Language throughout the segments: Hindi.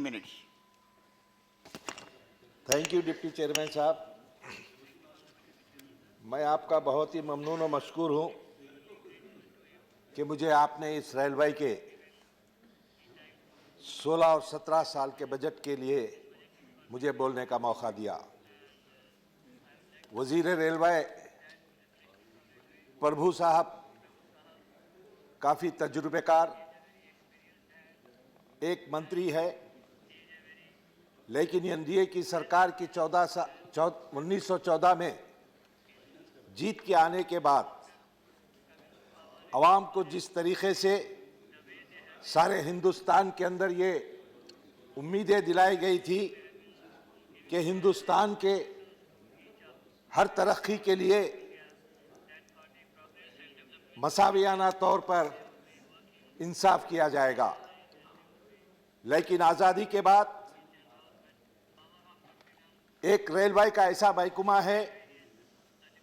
minutes. Thank you deputy chairman साहब। मैं आपका बहुत ही ममनून और मशकूर हूं कि मुझे आपने इस रेलवे के 16 और 17 साल के बजट के लिए मुझे बोलने का मौका दिया। वजीर रेलवे प्रभु साहब काफ़ी तजुर्बेकार एक मंत्री है, लेकिन एनडीए की सरकार की 1914 में जीत के आने के बाद आवाम को जिस तरीके से सारे हिंदुस्तान के अंदर ये उम्मीदें दिलाई गई थी कि हिंदुस्तान के हर तरक्की के लिए मसावियाना तौर पर इंसाफ किया जाएगा, लेकिन आज़ादी के बाद एक रेलवे का ऐसा महकमा है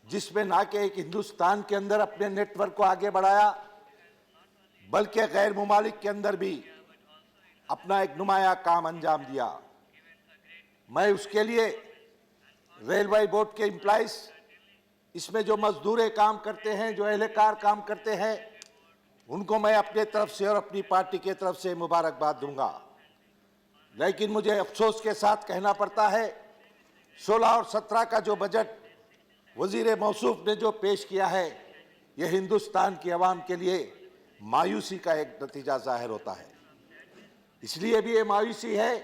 जिसमें ना कि एक हिंदुस्तान के अंदर अपने नेटवर्क को आगे बढ़ाया, बल्कि गैर मुमालिक के अंदर भी अपना एक नुमाया काम अंजाम दिया। मैं उसके लिए रेलवे बोर्ड के एम्प्लॉइज, इसमें जो मजदूर काम करते हैं, जो एहलकार काम करते हैं, उनको मैं अपने तरफ से और अपनी पार्टी के तरफ से मुबारकबाद दूंगा। लेकिन मुझे अफसोस के साथ कहना पड़ता है 16 और 17 का जो बजट वजीर मौसूफ ने जो पेश किया है, यह हिंदुस्तान की आवाम के लिए मायूसी का एक नतीजा जाहिर होता है। इसलिए भी ये मायूसी है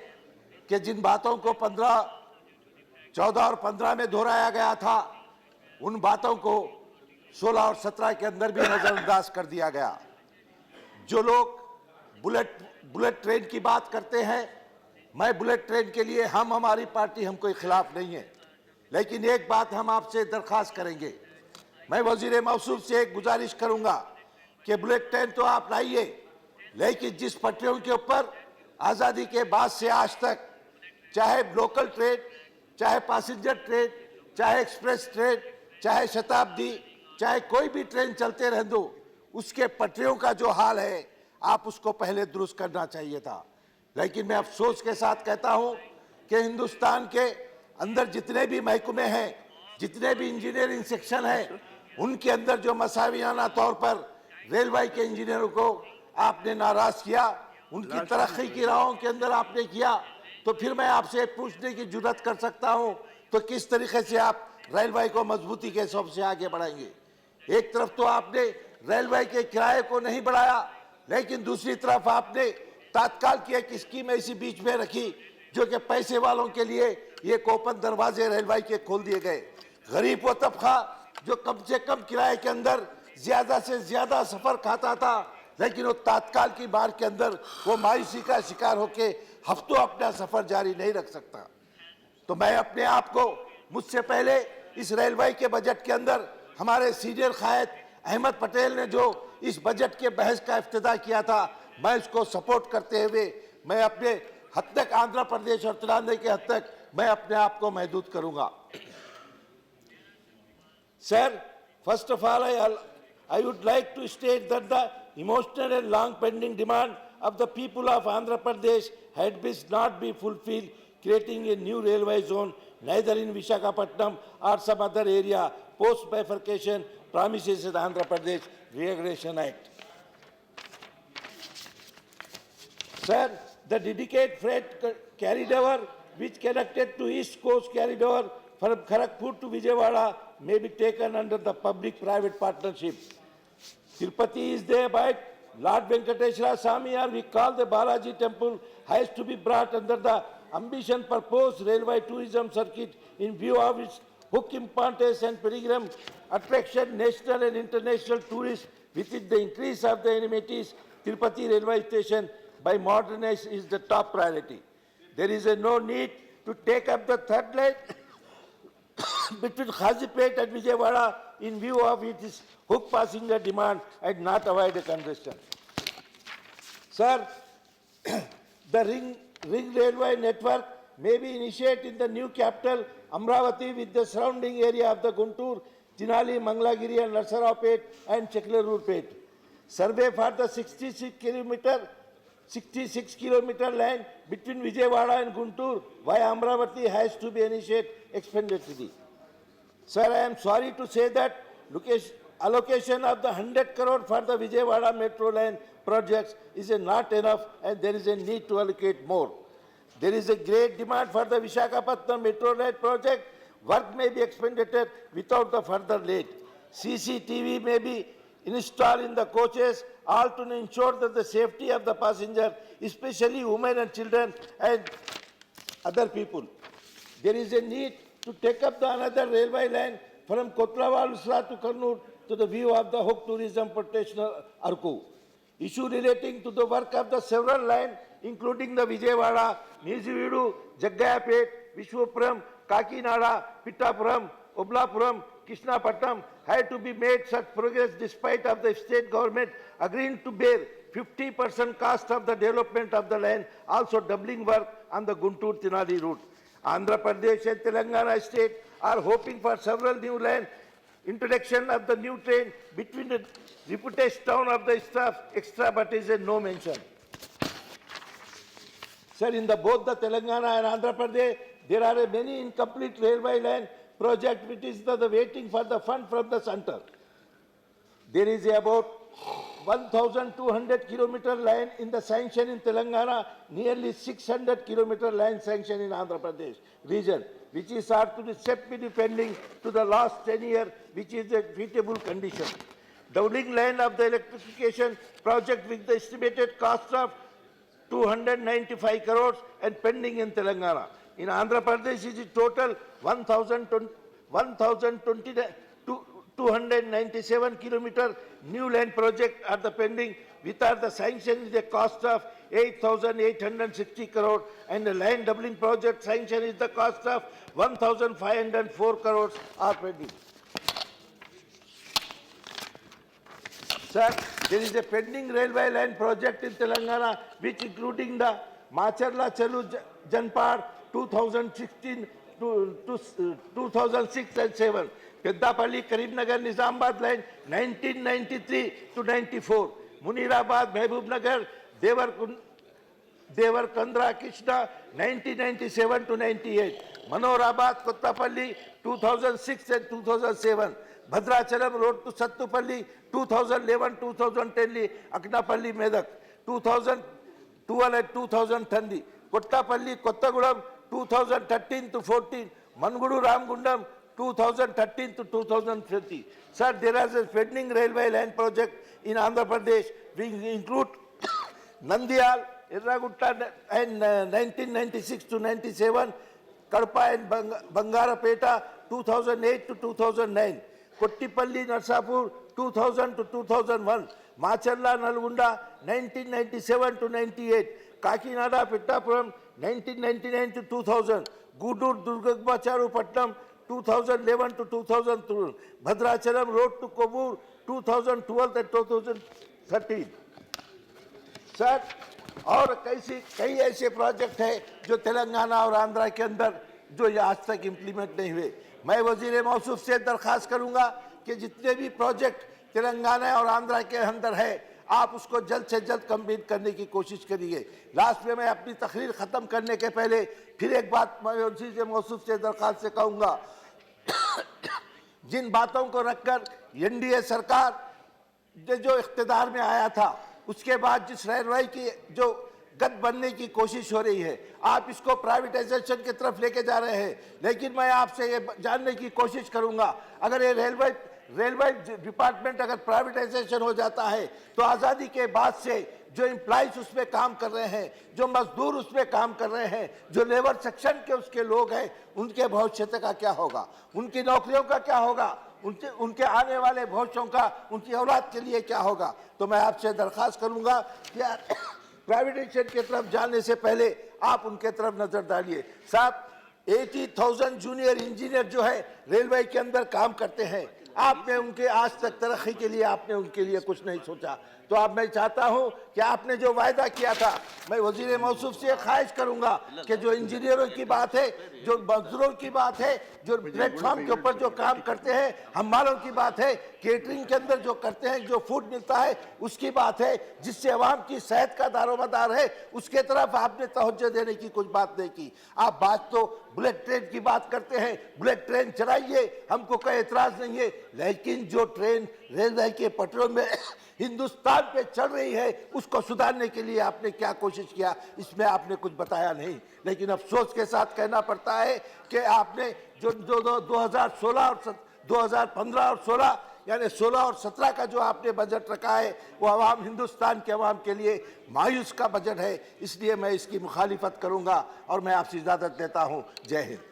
कि जिन बातों को 14 और 15 में दोहराया गया था, उन बातों को 16 और 17 के अंदर भी नजरअंदाज कर दिया गया। जो लोग बुलेट ट्रेन की बात करते हैं, मैं बुलेट ट्रेन के लिए हमारी पार्टी हम कोई खिलाफ नहीं है, लेकिन एक बात हम आपसे दरख्वास्त करेंगे। मैं वजीर मौसूफ से एक गुजारिश करूंगा कि बुलेट ट्रेन तो आप लाइए, लेकिन जिस पटरियों के ऊपर आज़ादी के बाद से आज तक, चाहे लोकल ट्रेन, चाहे पैसेंजर ट्रेन, चाहे एक्सप्रेस ट्रेन, चाहे शताब्दी, चाहे कोई भी ट्रेन चलते रह दो, उसके पटरियों का जो हाल है आप उसको पहले दुरुस्त करना चाहिए था। लेकिन मैं अफसोस के साथ कहता हूं कि हिंदुस्तान के अंदर जितने भी महकमे हैं, जितने भी इंजीनियरिंग सेक्शन हैं, उनके अंदर जो मसावियाना तौर पर रेलवे के इंजीनियरों को आपने नाराज किया, उनकी तरक्की की राहों के अंदर आपने किया, तो फिर मैं आपसे पूछने की जुर्रत कर सकता हूं तो किस तरीके से आप रेलवे को मजबूती के हिसाब से आगे बढ़ाएंगे। एक तरफ तो आपने रेलवे के किराए को नहीं बढ़ाया, लेकिन दूसरी तरफ आपने तात्काल की एक स्कीम ऐसी बीच में रखी जो कि पैसे वालों के लिए ये ओपन दरवाजे रेलवे के खोल दिए गए। गरीब वो तबका जो कम से कम किराए के अंदर ज्यादा से ज्यादा सफर खाता था, लेकिन वो तात्काल की बार के अंदर वो मायूसी का शिकार होके हफ्तों अपना सफर जारी नहीं रख सकता। तो मैं अपने आप को, मुझसे पहले इस रेलवे के बजट के अंदर हमारे सीनियर कायद अहमद पटेल ने जो इस बजट के बहस का इफ्तिताह किया था, मैं इसको सपोर्ट करते हुए मैं अपने हद तक आंध्र प्रदेश और तेलंगाना के हद तक मैं अपने आप को महदूद करूंगा। Sir, first of all I would like to state that the emotional and long pending demand of the people of Andhra Pradesh had best not be fulfilled, creating a new railway zone neither in Visakhapatnam or some other area post bifurcation promises in the Andhra Pradesh Reorganization Act. Sir, the dedicated freight corridor which connected to East Coast corridor from Kharagpur to Vijayawada may be taken under the public-private partnership. Tirupati is thereby Lord Venkateshwara Swami, or we call the Balaji temple, has to be brought under the ambition proposed railway tourism circuit in view of its hook importance and pilgrim attraction, national and international tourists. With it, the increase of the amenities, Tirupati railway station by modernize is the top priority. There is no need to take up the third line between Khazipet and Vijayawada in view of its hook passenger demand and not avoid a congestion. Sir, the ring railway network may be initiated in the new capital Amravati with the surrounding area of the Guntur, Tinali, Mangalagiri and Narsaraopet and Cheklarurpet. Survey for the 66 kilometer 66 kilometer line between Vijayawada and Guntur via Amravati has to be initiated expeditiously. Sir, I am sorry to say that allocation of the 100 crore for the Vijayawada metro line projects is not enough, and there is a need to allocate more. There is a great demand for the Visakhapatnam metro rail project. Work may be expedited without the further late. CCTV may be installed in the coaches, all to ensure that the safety of the passenger, especially women and children and other people. There is a need to take up another railway line from Kotrawal Usra to Kannur to the view of the Hook Tourism Protection Arku. Issue relating to the work of the several lines, including the Vijayawada, Nizividu, Jaggayapet, Vishwapuram, Kakinada, Pittapuram, Oblapuram, Krishnapatnam, had to be made such progress despite of the state government agreeing to bear 50% cost of the development of the land, also doubling work on the Guntur-Tenali route. Andhra Pradesh and Telangana state are hoping for several new land, introduction of the new train between the reputed town of the staff extra, but is a no mention. Sir, in both the Telangana and Andhra Pradesh, there are many incomplete railway line projects which is the waiting for the fund from the center. There is about 1,200 kilometer line in the sanction in Telangana, nearly 600 kilometer line sanction in Andhra Pradesh region, which is are to be depending to the last 10 years, which is a feasible condition. Doubling line of the electrification project with the estimated cost of 295 crores and pending in Telangana. In Andhra Pradesh, it is total 1,297 kilometer new land project are the pending, without the sanction is the cost of 8,860 crore, and the land doubling project sanction is the cost of 1,504 crores are pending. Sir, there is a pending railway line project in Telangana, which including the Macharla Chalu Janpad 2016 to 2006 and 7. Peddapalli Karimnagar Nizamabad line 1993 to 94. Munirabad Mehbubnagar Devarkandra Krishna 1997 to 98. Manorabad Kottapalli 2006 and 2007. Bhadrachalam Road to Sattupalli 2011-2010 Aknapalli Medak 2012 and 2010. Kottapalli Kottagudam 2013 to 14. Mangudu Ramgundam 2013 to 2020. Sir, there is a pending railway line project in Andhra Pradesh, which include Nandyal, Irragutta and 1996 to 97, Kadapa and Bangarapeta 2008 to 2009, Kottipalli Narsapur 2000 to 2001, Macharla Nalgunda 1997 to 98, Kakinada Pittapuram 1999 to 2000, Gudur Durgagbacharu Patnam 2011 to 2002, Bhadrachalam Road to Kobur 2012 and 2013. Sir, और कई ऐसे प्रोजेक्ट है जो तेलंगाना और आंध्रा के अंदर जो आज तक इम्प्लीमेंट नहीं हुए. मैं वजीर मौसूफ से दरख्वास्त करूंगा कि जितने भी प्रोजेक्ट तेलंगाना और आंध्रा के अंदर है, आप उसको जल्द से जल्द कंप्लीट करने की कोशिश करिए. लास्ट में मैं अपनी तकरीर ख़त्म करने के पहले फिर एक बात मैं वजीर मौसूफ से दरख्वास्त से कहूँगा. जिन बातों को रखकर एनडीए सरकार जो इख्तिदार में आया था, उसके बाद जिस रेलवे की जो गद बनने की कोशिश हो रही है, आप इसको प्राइवेटाइजेशन की तरफ लेके जा रहे हैं. लेकिन मैं आपसे ये जानने की कोशिश करूंगा, अगर ये रेलवे डिपार्टमेंट अगर प्राइवेटाइजेशन हो जाता है तो आज़ादी के बाद से जो एम्प्लॉइज उसमें काम कर रहे हैं, जो मजदूर उसमें काम कर रहे हैं, जो लेबर सेक्शन के उसके लोग हैं, उनके भविष्य का क्या होगा, उनकी नौकरियों का क्या होगा, उनके आने वाले भविष्यों का उनकी औलाद के लिए क्या होगा. तो मैं आपसे दरख्वास्त करूंगा कि प्राइवेटाइजेशन की तरफ जाने से पहले आप उनके तरफ नजर डालिए. साहब, 80,000 जूनियर इंजीनियर जो है रेलवे के अंदर काम करते हैं, आपने उनके आज तक तरक्की के लिए आपने उनके लिए कुछ नहीं सोचा. तो अब मैं चाहता हूं कि आपने जो वायदा किया था, मैं वजीर मौसूफ से ख्वाहिश करूंगा कि जो इंजीनियरों की बात है, जो मजदूरों की बात है, जो प्लेटफॉर्म के ऊपर जो काम करते हैं, हमालों की बात है, केटरिंग के अंदर जो करते हैं, जो फूड मिलता है उसकी बात है, जिससे अवाम की सेहत का दारोमदार है, उसके तरफ आपने तवज्जो देने की कुछ बात नहीं की। आप बात तो बुलेट ट्रेन की बात करते हैं, बुलेट ट्रेन चलाइए, हमको कोई एतराज नहीं है, लेकिन जो ट्रेन रेलवे के पटरों में हिंदुस्तान पे चल रही है उसको सुधारने के लिए आपने क्या कोशिश किया, इसमें आपने कुछ बताया नहीं। लेकिन अफसोस के साथ कहना पड़ता है कि आपने जो 2016 और 2015 और 16 यानी 16 और 17 का जो आपने बजट रखा है वो अवाम, हिंदुस्तान के अवाम के लिए मायूस का बजट है। इसलिए मैं इसकी मुखालिफत करूंगा और मैं आपसे इजाज़त देता हूँ। जय हिंद।